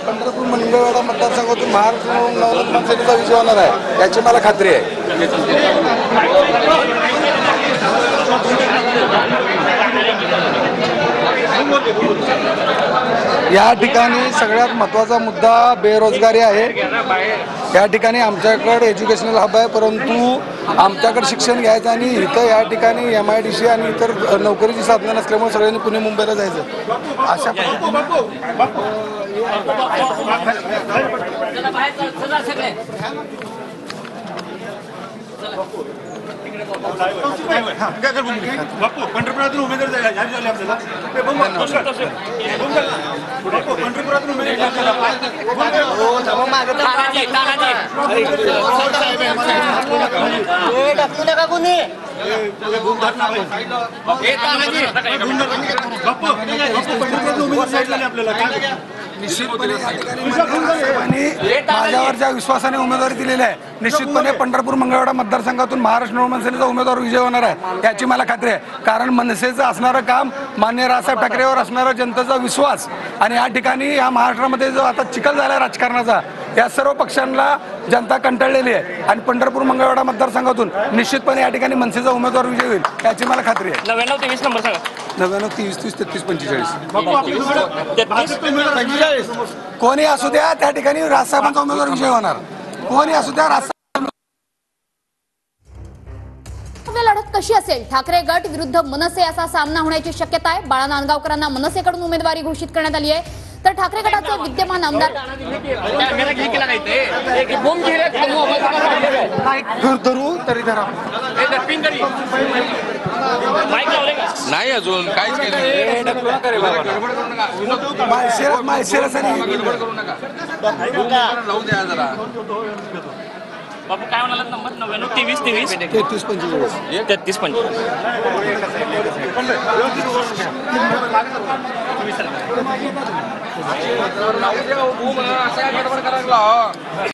पंढरपूर मंगळवेढा मतदारसंघातून महाराष्ट्र नवनिर्माण सेनेचा विजय होणार आहे याची मला खात्री आहे. या ठिकाणी सगळ्यात महत्त्वाचा मुद्दा बेरोजगारी आहे. या ठिकाणी आमच्याकडे एज्युकेशनल हब आहे, परंतु आमच्याकडे शिक्षण घ्यायचं आणि इथं या ठिकाणी MIDC आणि इतर नोकरीची साधनं नसल्यामुळे सगळ्यांनी पुणे मुंबईला जायचं अशा पंढरपुरातून उमेदवार निश्चितपणे माझ्यावर ज्या विश्वासाने उमेदवारी दिलेली आहे, निश्चितपणे पंढरपूर मंगळवेढा मतदारसंघातून महाराष्ट्र नवनिर्माण सेनेचा उमेदवार विजय होणार आहे याची मला खात्री आहे. कारण मनसेचं असणारं काम, माननीय रावसाहेब ठाकरेवर असणारा जनतेचा विश्वास आणि या ठिकाणी या महाराष्ट्रामध्ये जो आता चिखल झाला राजकारणाचा, या सर्व पक्षांना जनता कंटाळलेली आहे आणि पंढरपूर मंगळवेढा मतदारसंघातून निश्चितपणे या ठिकाणी मनसेचा उमेदवार विजय होईल याची मला खात्री आहे. 99-23 नंबर सांगा. 99-23-33-45 कोणी असू द्या, त्या ठिकाणी राजसाहेबांचा उमेदवार विजय होणार. कोणी असू द्या, लढत कशी असेल? ठाकरे गट विरुद्ध मनसे असा सामना होण्याची शक्यता आहे. बाळा नांदगावकरांना मनसेकडून उमेदवारी घोषित करण्यात आली आहे, तर ठाकरे गटाचे विद्यमान आमदार नाही अजून काहीच केलं राहू द्या जरा. बापू काय म्हणाला नंबर? 99-23-33-45 राहू द्या.